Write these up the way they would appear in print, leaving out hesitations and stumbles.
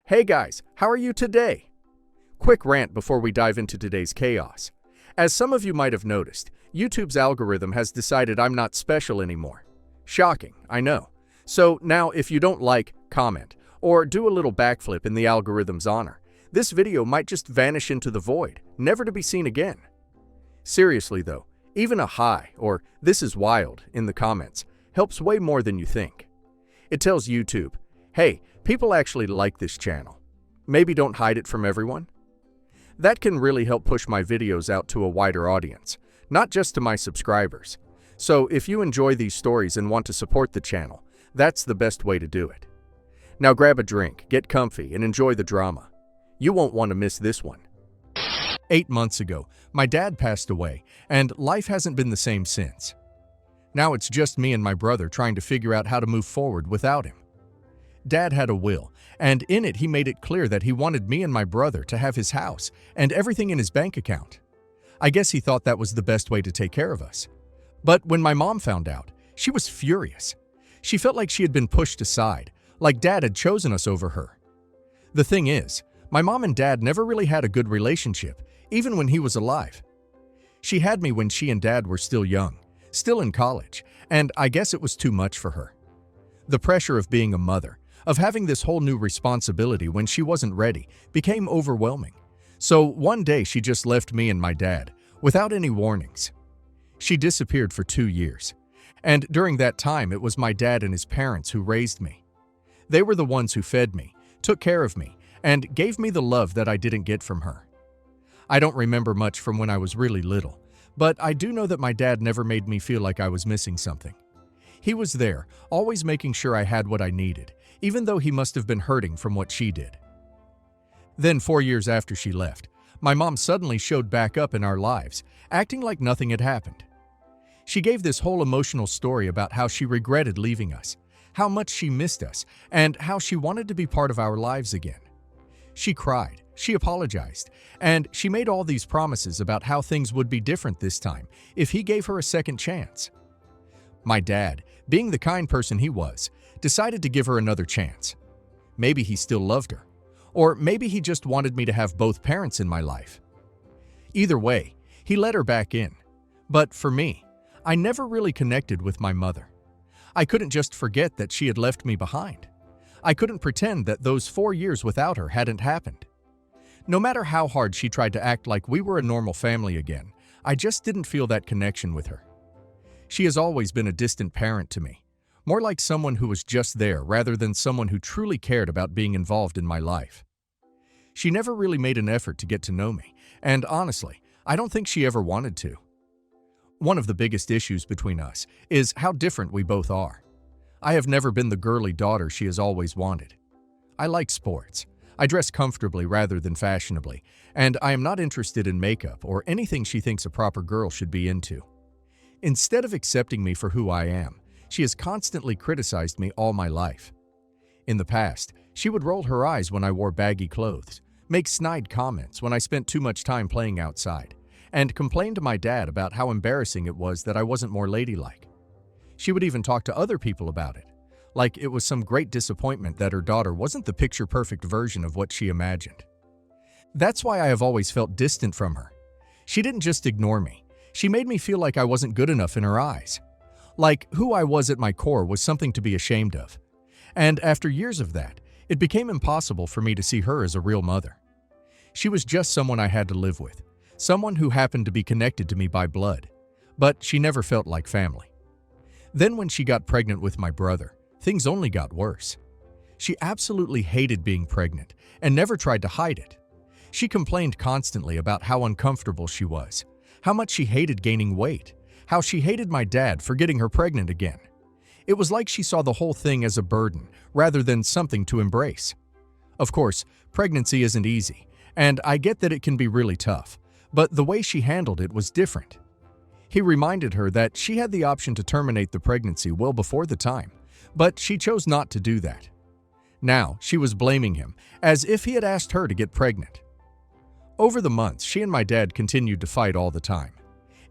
Hey guys, how are you today? Quick rant before we dive into today's chaos. As some of you might have noticed, YouTube's algorithm has decided I'm not special anymore. Shocking, I know. So now if you don't like, comment, or do a little backflip in the algorithm's honor, this video might just vanish into the void, never to be seen again. Seriously though, even a hi or "this is wild" in the comments helps way more than you think. It tells YouTube, hey, people actually like this channel. Maybe don't hide it from everyone. That can really help push my videos out to a wider audience, not just to my subscribers. So if you enjoy these stories and want to support the channel, that's the best way to do it. Now grab a drink, get comfy, and enjoy the drama. You won't want to miss this one. 8 months ago, my dad passed away, and life hasn't been the same since. Now it's just me and my brother trying to figure out how to move forward without him. Dad had a will, and in it he made it clear that he wanted me and my brother to have his house and everything in his bank account. I guess he thought that was the best way to take care of us. But when my mom found out, she was furious. She felt like she had been pushed aside, like Dad had chosen us over her. The thing is, my mom and Dad never really had a good relationship, even when he was alive. She had me when she and Dad were still young, still in college, and I guess it was too much for her. The pressure of being a mother, of having this whole new responsibility when she wasn't ready, became overwhelming. So one day she just left me and my dad, without any warnings. She disappeared for 2 years. And during that time, it was my dad and his parents who raised me. They were the ones who fed me, took care of me, and gave me the love that I didn't get from her. I don't remember much from when I was really little, but I do know that my dad never made me feel like I was missing something. He was there, always making sure I had what I needed, even though he must have been hurting from what she did. Then 4 years after she left, my mom suddenly showed back up in our lives, acting like nothing had happened. She gave this whole emotional story about how she regretted leaving us, how much she missed us, and how she wanted to be part of our lives again. She cried, she apologized, and she made all these promises about how things would be different this time if he gave her a second chance. My dad, being the kind person he was, decided to give her another chance. Maybe he still loved her, or maybe he just wanted me to have both parents in my life. Either way, he let her back in. But for me, I never really connected with my mother. I couldn't just forget that she had left me behind. I couldn't pretend that those 4 years without her hadn't happened. No matter how hard she tried to act like we were a normal family again, I just didn't feel that connection with her. She has always been a distant parent to me, more like someone who was just there rather than someone who truly cared about being involved in my life. She never really made an effort to get to know me, and honestly, I don't think she ever wanted to. One of the biggest issues between us is how different we both are. I have never been the girly daughter she has always wanted. I like sports. I dress comfortably rather than fashionably, and I am not interested in makeup or anything she thinks a proper girl should be into. Instead of accepting me for who I am, she has constantly criticized me all my life. In the past, she would roll her eyes when I wore baggy clothes, make snide comments when I spent too much time playing outside, and complain to my dad about how embarrassing it was that I wasn't more ladylike. She would even talk to other people about it, like it was some great disappointment that her daughter wasn't the picture-perfect version of what she imagined. That's why I have always felt distant from her. She didn't just ignore me. She made me feel like I wasn't good enough in her eyes. Like who I was at my core was something to be ashamed of. And after years of that, it became impossible for me to see her as a real mother. She was just someone I had to live with, someone who happened to be connected to me by blood, but she never felt like family. Then when she got pregnant with my brother, things only got worse. She absolutely hated being pregnant and never tried to hide it. She complained constantly about how uncomfortable she was, how much she hated gaining weight, how she hated my dad for getting her pregnant again. It was like she saw the whole thing as a burden rather than something to embrace. Of course, pregnancy isn't easy, and I get that it can be really tough, but the way she handled it was different. He reminded her that she had the option to terminate the pregnancy well before the time, but she chose not to do that. Now, she was blaming him, as if he had asked her to get pregnant. Over the months, she and my dad continued to fight all the time.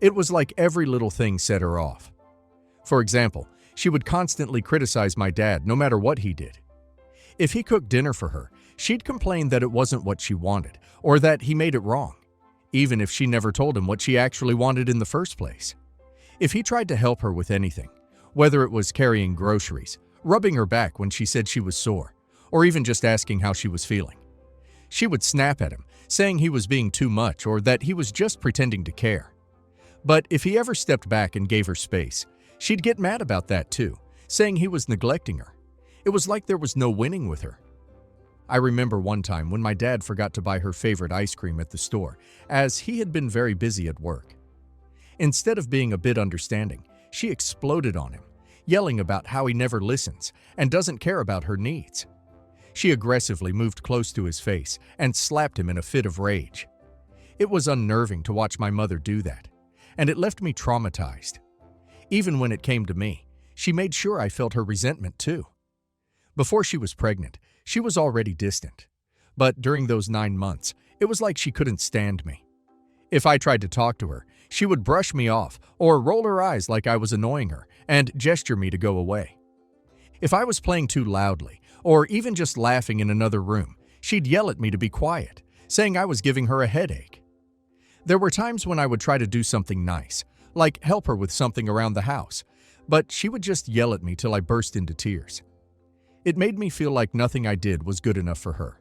It was like every little thing set her off. For example, she would constantly criticize my dad no matter what he did. If he cooked dinner for her, She'd complain that it wasn't what she wanted, or that he made it wrong, even if she never told him what she actually wanted in the first place. If he tried to help her with anything, whether it was carrying groceries, rubbing her back when she said she was sore, or even just asking how she was feeling, she would snap at him, saying he was being too much or that he was just pretending to care. But if he ever stepped back and gave her space, she'd get mad about that too, saying he was neglecting her. It was like there was no winning with her. I remember one time when my dad forgot to buy her favorite ice cream at the store, as he had been very busy at work. Instead of being a bit understanding, she exploded on him, yelling about how he never listens and doesn't care about her needs. She aggressively moved close to his face and slapped him in a fit of rage. It was unnerving to watch my mother do that, and it left me traumatized. Even when it came to me, she made sure I felt her resentment too. Before she was pregnant, she was already distant. But during those 9 months, it was like she couldn't stand me. If I tried to talk to her, she would brush me off or roll her eyes like I was annoying her and gesture me to go away. If I was playing too loudly or even just laughing in another room, she'd yell at me to be quiet, saying I was giving her a headache. There were times when I would try to do something nice, like help her with something around the house, but she would just yell at me till I burst into tears. It made me feel like nothing I did was good enough for her.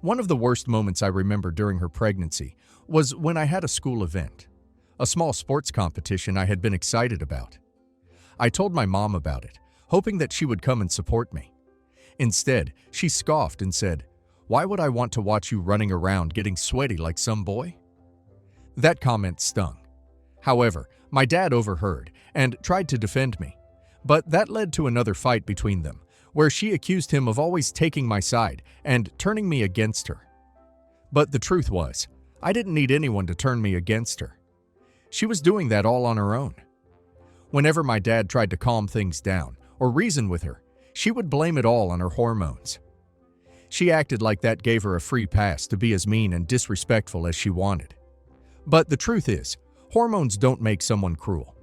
One of the worst moments I remember during her pregnancy was when I had a school event, a small sports competition I had been excited about. I told my mom about it, hoping that she would come and support me. Instead, she scoffed and said, "Why would I want to watch you running around getting sweaty like some boy?" That comment stung. However, my dad overheard and tried to defend me, but that led to another fight between them, where she accused him of always taking my side and turning me against her. But the truth was, I didn't need anyone to turn me against her. She was doing that all on her own. Whenever my dad tried to calm things down or reason with her, she would blame it all on her hormones. She acted like that gave her a free pass to be as mean and disrespectful as she wanted. But the truth is, hormones don't make someone cruel.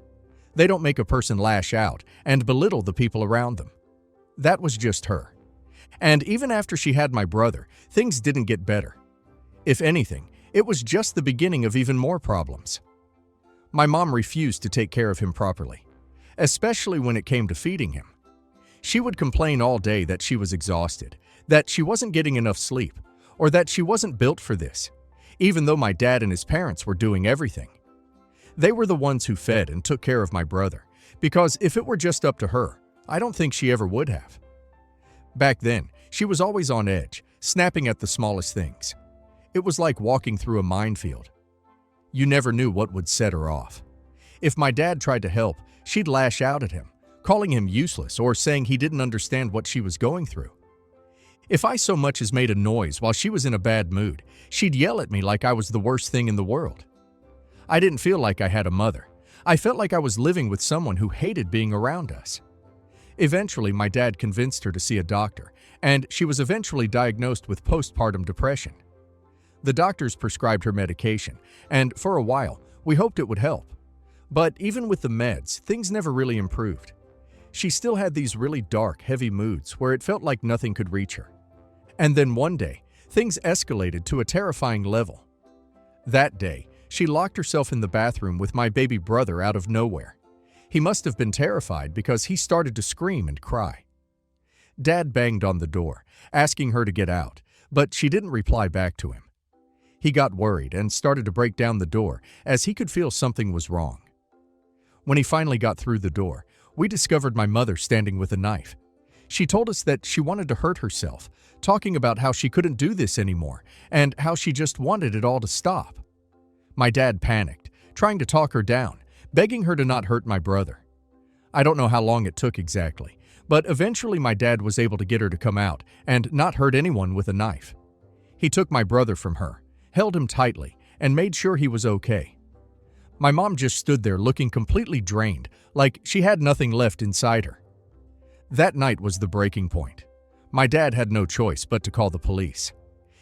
They don't make a person lash out and belittle the people around them. That was just her. And even after she had my brother, things didn't get better. If anything, it was just the beginning of even more problems. My mom refused to take care of him properly, especially when it came to feeding him. She would complain all day that she was exhausted, that she wasn't getting enough sleep, or that she wasn't built for this, even though my dad and his parents were doing everything. They were the ones who fed and took care of my brother, because if it were just up to her, I don't think she ever would have. Back then, she was always on edge, snapping at the smallest things. It was like walking through a minefield. You never knew what would set her off. If my dad tried to help, she'd lash out at him, calling him useless or saying he didn't understand what she was going through. If I so much as made a noise while she was in a bad mood, she'd yell at me like I was the worst thing in the world. I didn't feel like I had a mother. I felt like I was living with someone who hated being around us. Eventually, my dad convinced her to see a doctor, and she was eventually diagnosed with postpartum depression. The doctors prescribed her medication, and for a while, we hoped it would help. But even with the meds, things never really improved. She still had these really dark, heavy moods where it felt like nothing could reach her. And then one day, things escalated to a terrifying level. That day, she locked herself in the bathroom with my baby brother out of nowhere. He must have been terrified because he started to scream and cry. Dad banged on the door, asking her to get out, but she didn't reply back to him. He got worried and started to break down the door as he could feel something was wrong. When he finally got through the door, we discovered my mother standing with a knife. She told us that she wanted to hurt herself, talking about how she couldn't do this anymore and how she just wanted it all to stop. My dad panicked, trying to talk her down, begging her to not hurt my brother. I don't know how long it took exactly, but eventually my dad was able to get her to come out and not hurt anyone with a knife. He took my brother from her, held him tightly, and made sure he was okay. My mom just stood there looking completely drained, like she had nothing left inside her. That night was the breaking point. My dad had no choice but to call the police.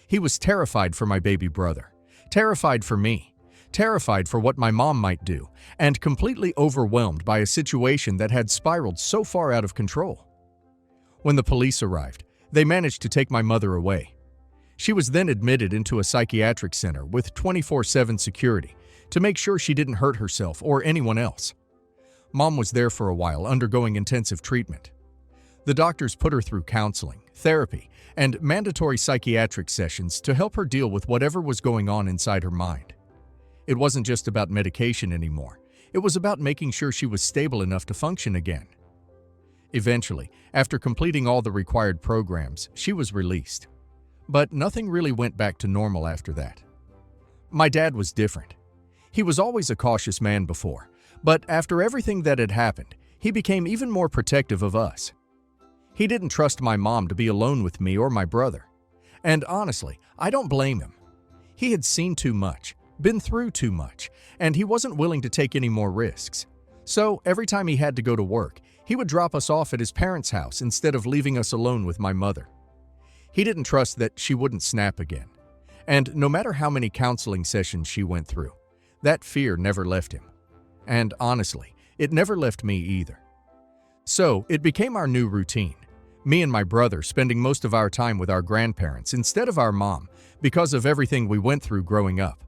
He was terrified for my baby brother, terrified for me, terrified for what my mom might do, and completely overwhelmed by a situation that had spiraled so far out of control. When the police arrived, They managed to take my mother away. She was then admitted into a psychiatric center with 24/7 security to make sure she didn't hurt herself or anyone else. Mom was there for a while undergoing intensive treatment. The doctors put her through counseling, therapy, and mandatory psychiatric sessions to help her deal with whatever was going on inside her mind. It wasn't just about medication anymore. It was about making sure she was stable enough to function again. Eventually, after completing all the required programs, she was released. But nothing really went back to normal after that. My dad was different. He was always a cautious man before, but after everything that had happened, he became even more protective of us. He didn't trust my mom to be alone with me or my brother. And honestly, I don't blame him. He had seen too much, been through too much, and he wasn't willing to take any more risks. So every time he had to go to work, he would drop us off at his parents' house instead of leaving us alone with my mother. He didn't trust that she wouldn't snap again. And no matter how many counseling sessions she went through, that fear never left him. And honestly, it never left me either. So it became our new routine. Me and my brother spending most of our time with our grandparents instead of our mom because of everything we went through growing up.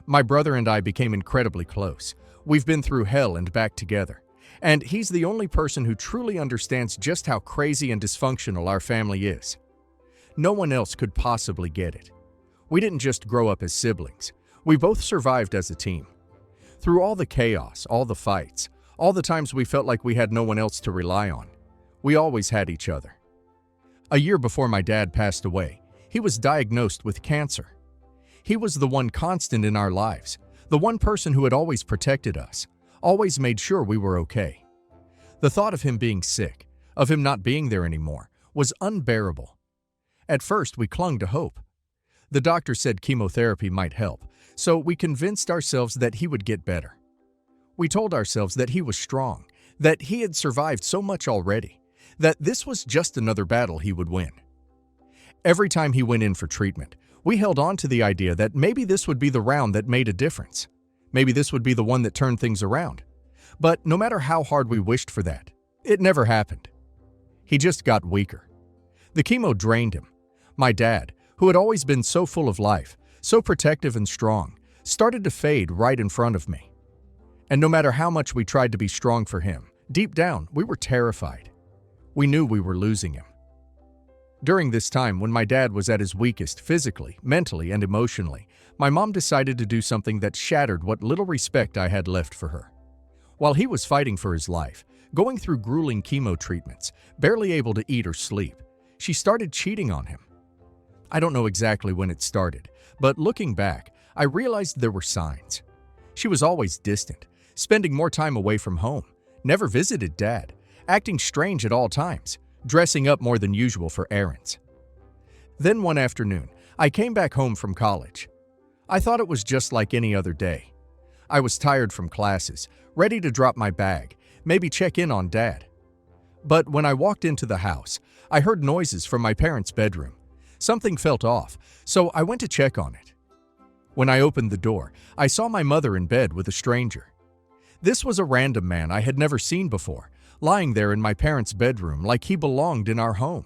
My brother and I became incredibly close. We've been through hell and back together. And he's the only person who truly understands just how crazy and dysfunctional our family is. No one else could possibly get it. We didn't just grow up as siblings. We both survived as a team. Through all the chaos, all the fights, all the times we felt like we had no one else to rely on, we always had each other. A year before my dad passed away, he was diagnosed with cancer. He was the one constant in our lives, the one person who had always protected us, always made sure we were okay. The thought of him being sick, of him not being there anymore, was unbearable. At first, we clung to hope. The doctor said chemotherapy might help, so we convinced ourselves that he would get better. We told ourselves that he was strong, that he had survived so much already, that this was just another battle he would win. Every time he went in for treatment, we held on to the idea that maybe this would be the round that made a difference. Maybe this would be the one that turned things around. But no matter how hard we wished for that, it never happened. He just got weaker. The chemo drained him. My dad, who had always been so full of life, so protective and strong, started to fade right in front of me. And no matter how much we tried to be strong for him, deep down, we were terrified. We knew we were losing him. During this time, when my dad was at his weakest physically, mentally, and emotionally, my mom decided to do something that shattered what little respect I had left for her. While he was fighting for his life, going through grueling chemo treatments, barely able to eat or sleep, she started cheating on him. I don't know exactly when it started, but looking back, I realized there were signs. She was always distant, spending more time away from home, never visited Dad, acting strange at all times, dressing up more than usual for errands. Then one afternoon, I came back home from college. I thought it was just like any other day. I was tired from classes, ready to drop my bag, maybe check in on Dad. But when I walked into the house, I heard noises from my parents' bedroom. Something felt off, so I went to check on it. When I opened the door, I saw my mother in bed with a stranger. This was a random man I had never seen before, lying there in my parents' bedroom like he belonged in our home.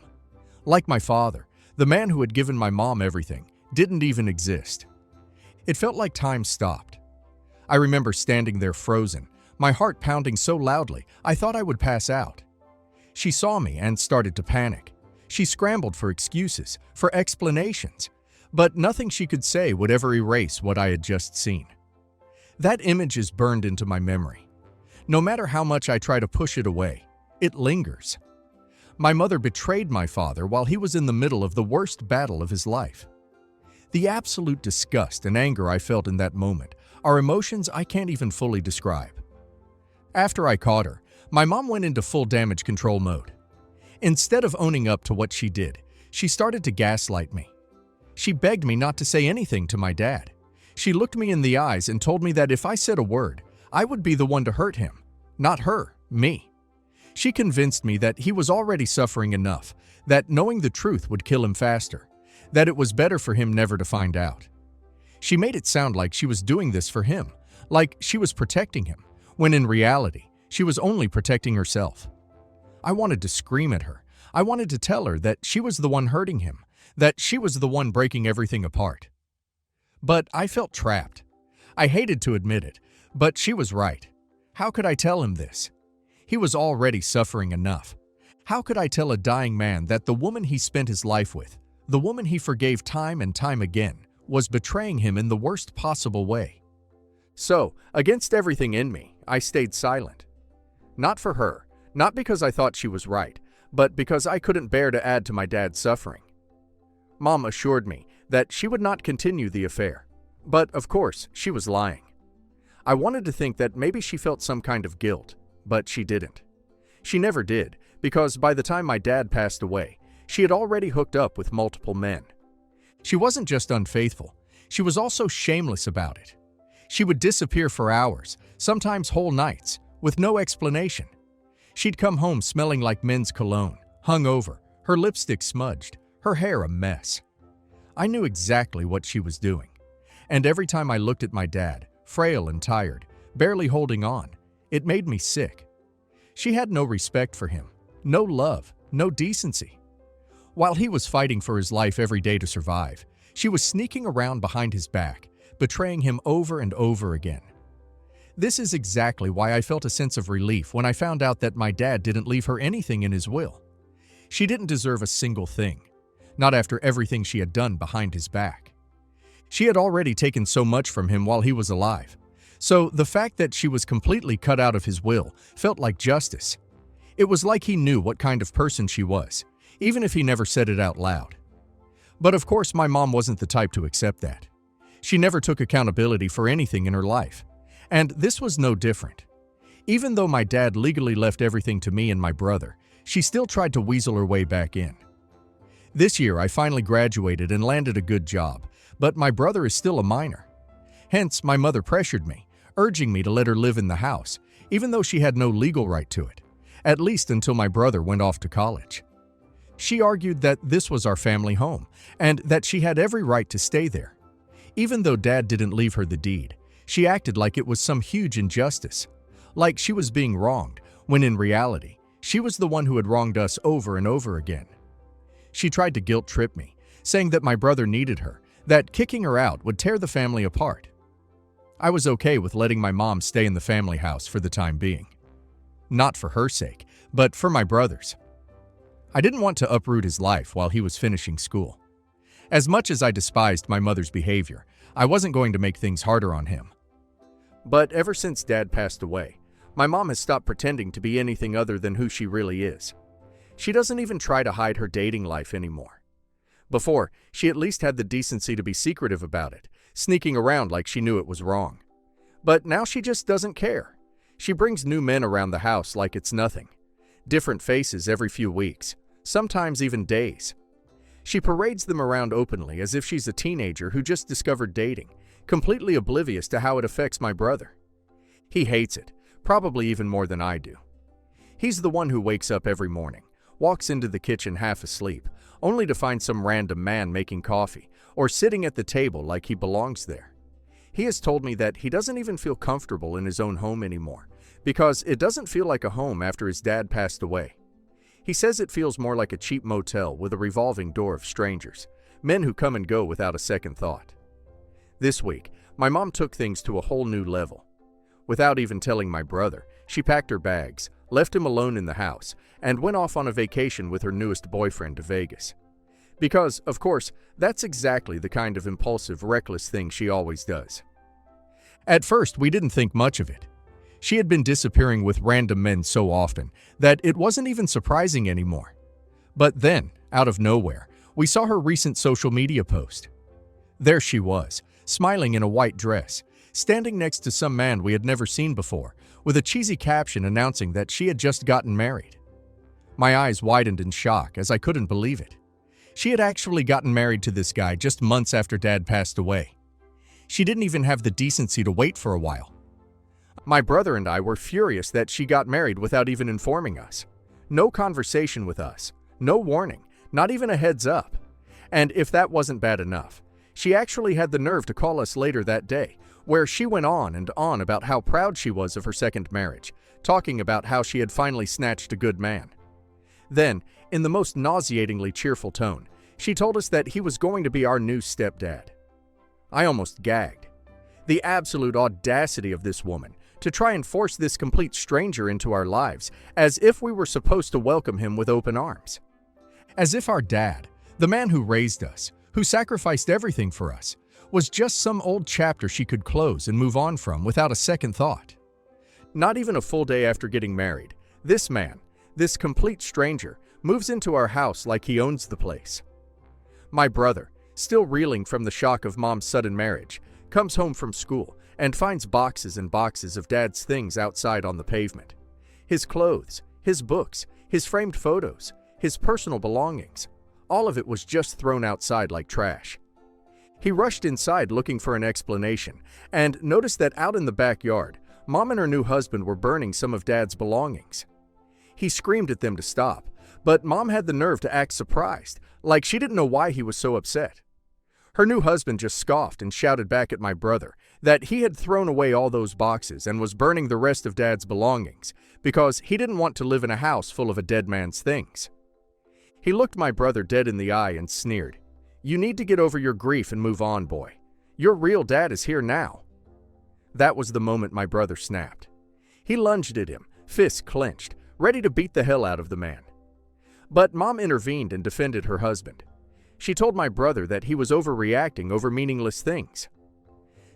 Like my father, the man who had given my mom everything, didn't even exist. It felt like time stopped. I remember standing there frozen, my heart pounding so loudly I thought I would pass out. She saw me and started to panic. She scrambled for excuses, for explanations, but nothing she could say would ever erase what I had just seen. That image is burned into my memory. No matter how much I try to push it away, it lingers. My mother betrayed my father while he was in the middle of the worst battle of his life. The absolute disgust and anger I felt in that moment are emotions I can't even fully describe. After I caught her, my mom went into full damage control mode. Instead of owning up to what she did, she started to gaslight me. She begged me not to say anything to my dad. She looked me in the eyes and told me that if I said a word, I would be the one to hurt him, not her, me. She convinced me that he was already suffering enough, that knowing the truth would kill him faster, that it was better for him never to find out. She made it sound like she was doing this for him, like she was protecting him, when in reality, she was only protecting herself. I wanted to scream at her. I wanted to tell her that she was the one hurting him, that she was the one breaking everything apart. But I felt trapped. I hated to admit it, but she was right. How could I tell him this? He was already suffering enough. How could I tell a dying man that the woman he spent his life with, the woman he forgave time and time again, was betraying him in the worst possible way? So, against everything in me, I stayed silent. Not for her, not because I thought she was right, but because I couldn't bear to add to my dad's suffering. Mom assured me that she would not continue the affair, but of course, she was lying. I wanted to think that maybe she felt some kind of guilt, but she didn't. She never did, because by the time my dad passed away, she had already hooked up with multiple men. She wasn't just unfaithful, she was also shameless about it. She would disappear for hours, sometimes whole nights, with no explanation. She'd come home smelling like men's cologne, hungover, her lipstick smudged, her hair a mess. I knew exactly what she was doing, and every time I looked at my dad, frail and tired, barely holding on, it made me sick. She had no respect for him, no love, no decency. While he was fighting for his life every day to survive, she was sneaking around behind his back, betraying him over and over again. This is exactly why I felt a sense of relief when I found out that my dad didn't leave her anything in his will. She didn't deserve a single thing, not after everything she had done behind his back. She had already taken so much from him while he was alive, so the fact that she was completely cut out of his will felt like justice. It was like he knew what kind of person she was, even if he never said it out loud. But of course, my mom wasn't the type to accept that. She never took accountability for anything in her life, and this was no different. Even though my dad legally left everything to me and my brother, she still tried to weasel her way back in. This year, I finally graduated and landed a good job, but my brother is still a minor. Hence, my mother pressured me, urging me to let her live in the house, even though she had no legal right to it, at least until my brother went off to college. She argued that this was our family home, and that she had every right to stay there. Even though Dad didn't leave her the deed, she acted like it was some huge injustice, like she was being wronged, when in reality, she was the one who had wronged us over and over again. She tried to guilt-trip me, saying that my brother needed her, that kicking her out would tear the family apart. I was okay with letting my mom stay in the family house for the time being. Not for her sake, but for my brother's. I didn't want to uproot his life while he was finishing school. As much as I despised my mother's behavior, I wasn't going to make things harder on him. But ever since Dad passed away, my mom has stopped pretending to be anything other than who she really is. She doesn't even try to hide her dating life anymore. Before, she at least had the decency to be secretive about it, sneaking around like she knew it was wrong. But now she just doesn't care. She brings new men around the house like it's nothing. Different faces every few weeks, sometimes even days. She parades them around openly as if she's a teenager who just discovered dating, completely oblivious to how it affects my brother. He hates it, probably even more than I do. He's the one who wakes up every morning, walks into the kitchen half asleep, only to find some random man making coffee or sitting at the table like he belongs there. He has told me that he doesn't even feel comfortable in his own home anymore because it doesn't feel like a home after his dad passed away. He says it feels more like a cheap motel with a revolving door of strangers, men who come and go without a second thought. This week, my mom took things to a whole new level. Without even telling my brother, she packed her bags, left him alone in the house, and went off on a vacation with her newest boyfriend to Vegas. Because, of course, that's exactly the kind of impulsive, reckless thing she always does. At first, we didn't think much of it. She had been disappearing with random men so often that it wasn't even surprising anymore. But then, out of nowhere, we saw her recent social media post. There she was, smiling in a white dress, standing next to some man we had never seen before, with a cheesy caption announcing that she had just gotten married. My eyes widened in shock as I couldn't believe it. She had actually gotten married to this guy just months after Dad passed away. She didn't even have the decency to wait for a while. My brother and I were furious that she got married without even informing us. No conversation with us, no warning, not even a heads up. And if that wasn't bad enough, she actually had the nerve to call us later that day, where she went on and on about how proud she was of her second marriage, talking about how she had finally snatched a good man. Then, In the most nauseatingly cheerful tone, she told us that he was going to be our new stepdad. I almost gagged. The absolute audacity of this woman to try and force this complete stranger into our lives as if we were supposed to welcome him with open arms. As if our dad, the man who raised us, who sacrificed everything for us, was just some old chapter she could close and move on from without a second thought. Not even a full day after getting married, this man, this complete stranger, moves into our house like he owns the place. My brother, still reeling from the shock of Mom's sudden marriage, comes home from school and finds boxes and boxes of Dad's things outside on the pavement. His clothes, his books, his framed photos, his personal belongings, all of it was just thrown outside like trash. He rushed inside looking for an explanation and noticed that out in the backyard, Mom and her new husband were burning some of Dad's belongings. He screamed at them to stop, but Mom had the nerve to act surprised, like she didn't know why he was so upset. Her new husband just scoffed and shouted back at my brother that he had thrown away all those boxes and was burning the rest of Dad's belongings because he didn't want to live in a house full of a dead man's things. He looked my brother dead in the eye and sneered, "You need to get over your grief and move on, boy. Your real dad is here now." That was the moment my brother snapped. He lunged at him, fists clenched, ready to beat the hell out of the man. But Mom intervened and defended her husband. She told my brother that he was overreacting over meaningless things.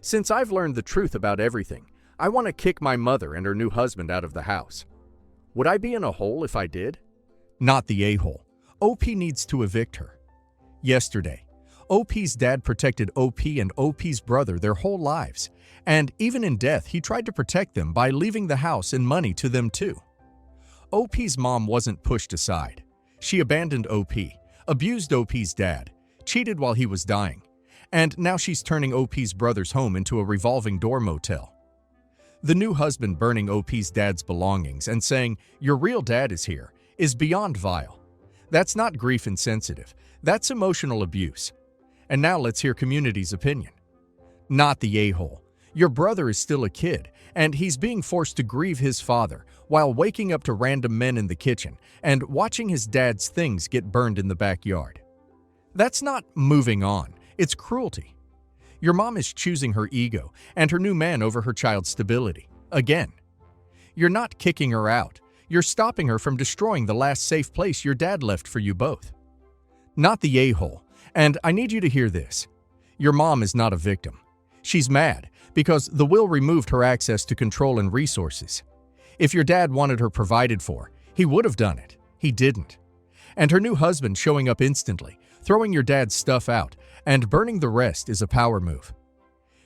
Since I've learned the truth about everything, I want to kick my mother and her new husband out of the house. Would I be in a hole if I did? Not the a-hole. OP needs to evict her. Yesterday, OP's dad protected OP and OP's brother their whole lives, and even in death he tried to protect them by leaving the house and money to them too. OP's mom wasn't pushed aside. She abandoned OP, abused OP's dad, cheated while he was dying, and now she's turning OP's brother's home into a revolving door motel. The new husband burning OP's dad's belongings and saying, "Your real dad is here," is beyond vile. That's not grief insensitive, that's emotional abuse. And now let's hear community's opinion. Not the a-hole. Your brother is still a kid, and he's being forced to grieve his father while waking up to random men in the kitchen and watching his dad's things get burned in the backyard. That's not moving on, it's cruelty. Your mom is choosing her ego and her new man over her child's stability. Again. You're not kicking her out, you're stopping her from destroying the last safe place your dad left for you both. Not the a-hole, and I need you to hear this. Your mom is not a victim. She's mad because the will removed her access to control and resources. If your dad wanted her provided for, he would have done it. He didn't. And her new husband showing up instantly, throwing your dad's stuff out, and burning the rest is a power move.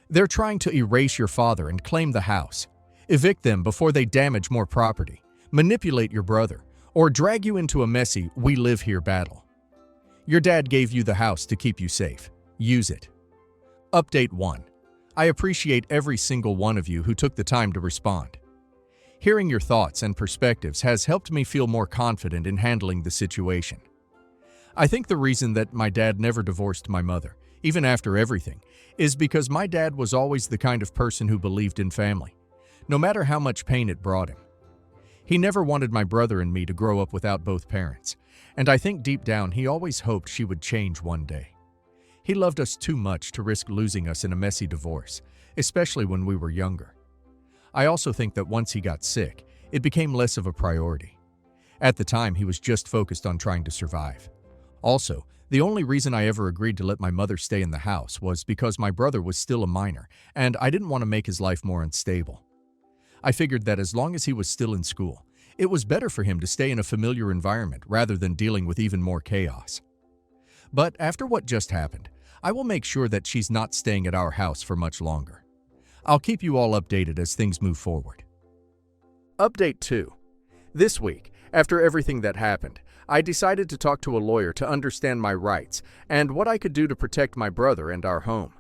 They're trying to erase your father and claim the house, evict them before they damage more property, manipulate your brother, or drag you into a messy "we live here" battle. Your dad gave you the house to keep you safe. Use it. Update 1. I appreciate every single one of you who took the time to respond. Hearing your thoughts and perspectives has helped me feel more confident in handling the situation. I think the reason that my dad never divorced my mother, even after everything, is because my dad was always the kind of person who believed in family, no matter how much pain it brought him. He never wanted my brother and me to grow up without both parents, and I think deep down he always hoped she would change one day. He loved us too much to risk losing us in a messy divorce, especially when we were younger. I also think that once he got sick, it became less of a priority. At the time, he was just focused on trying to survive. Also, the only reason I ever agreed to let my mother stay in the house was because my brother was still a minor, and I didn't want to make his life more unstable. I figured that as long as he was still in school, it was better for him to stay in a familiar environment rather than dealing with even more chaos. But after what just happened, I will make sure that she's not staying at our house for much longer. I'll keep you all updated as things move forward. Update 2. This week, after everything that happened, I decided to talk to a lawyer to understand my rights and what I could do to protect my brother and our home.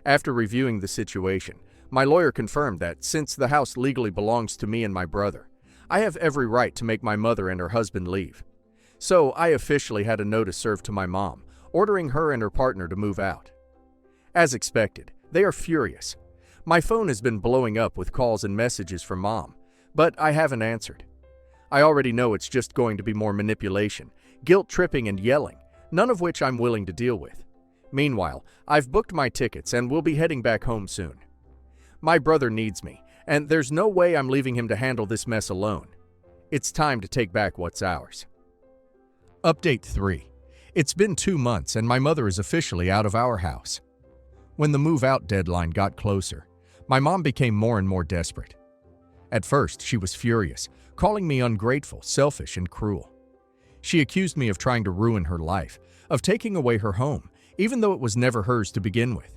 After reviewing the situation, my lawyer confirmed that since the house legally belongs to me and my brother, I have every right to make my mother and her husband leave. So I officially had a notice served to my mom, ordering her and her partner to move out. As expected, they are furious. My phone has been blowing up with calls and messages from Mom, but I haven't answered. I already know it's just going to be more manipulation, guilt-tripping and yelling, none of which I'm willing to deal with. Meanwhile, I've booked my tickets and will be heading back home soon. My brother needs me, and there's no way I'm leaving him to handle this mess alone. It's time to take back what's ours. Update 3. It's been 2 months and my mother is officially out of our house. When the move-out deadline got closer, my mom became more and more desperate. At first, she was furious, calling me ungrateful, selfish, and cruel. She accused me of trying to ruin her life, of taking away her home, even though it was never hers to begin with.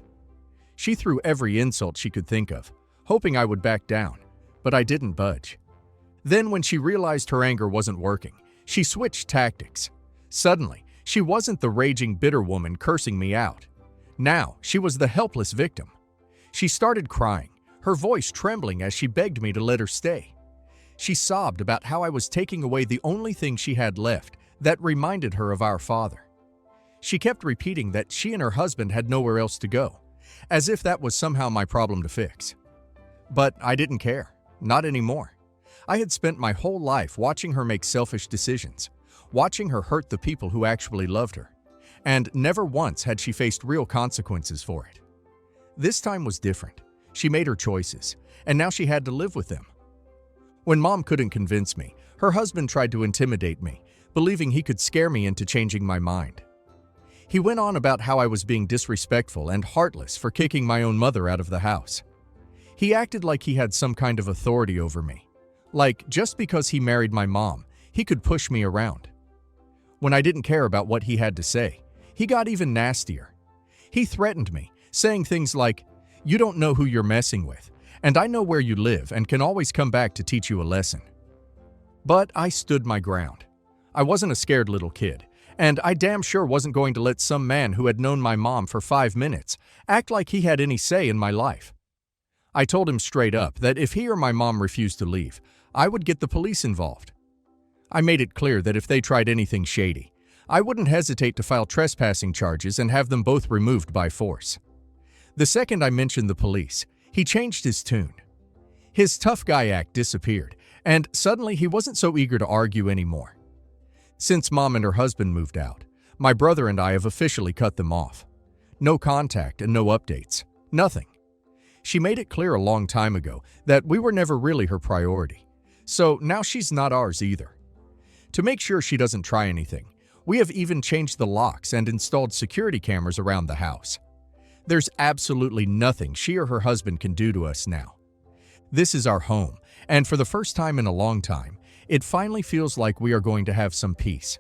She threw every insult she could think of, hoping I would back down, but I didn't budge. Then, when she realized her anger wasn't working, she switched tactics. Suddenly, she wasn't the raging, bitter woman cursing me out. Now, she was the helpless victim. She started crying, her voice trembling as she begged me to let her stay. She sobbed about how I was taking away the only thing she had left that reminded her of our father. She kept repeating that she and her husband had nowhere else to go, as if that was somehow my problem to fix. But I didn't care, not anymore. I had spent my whole life watching her make selfish decisions, watching her hurt the people who actually loved her, and never once had she faced real consequences for it. This time was different. She made her choices, and now she had to live with them. When Mom couldn't convince me, her husband tried to intimidate me, believing he could scare me into changing my mind. He went on about how I was being disrespectful and heartless for kicking my own mother out of the house. He acted like he had some kind of authority over me. Like, just because he married my mom, he could push me around. When I didn't care about what he had to say, he got even nastier. He threatened me, saying things like, "You don't know who you're messing with, and I know where you live and can always come back to teach you a lesson." But I stood my ground. I wasn't a scared little kid, and I damn sure wasn't going to let some man who had known my mom for 5 minutes act like he had any say in my life. I told him straight up that if he or my mom refused to leave, I would get the police involved. I made it clear that if they tried anything shady, I wouldn't hesitate to file trespassing charges and have them both removed by force. The second I mentioned the police, he changed his tune. His tough guy act disappeared, and suddenly he wasn't so eager to argue anymore. Since Mom and her husband moved out, my brother and I have officially cut them off. No contact and no updates. Nothing. She made it clear a long time ago that we were never really her priority. So now she's not ours either. To make sure she doesn't try anything, we have even changed the locks and installed security cameras around the house. There's absolutely nothing she or her husband can do to us now. This is our home, and for the first time in a long time, it finally feels like we are going to have some peace.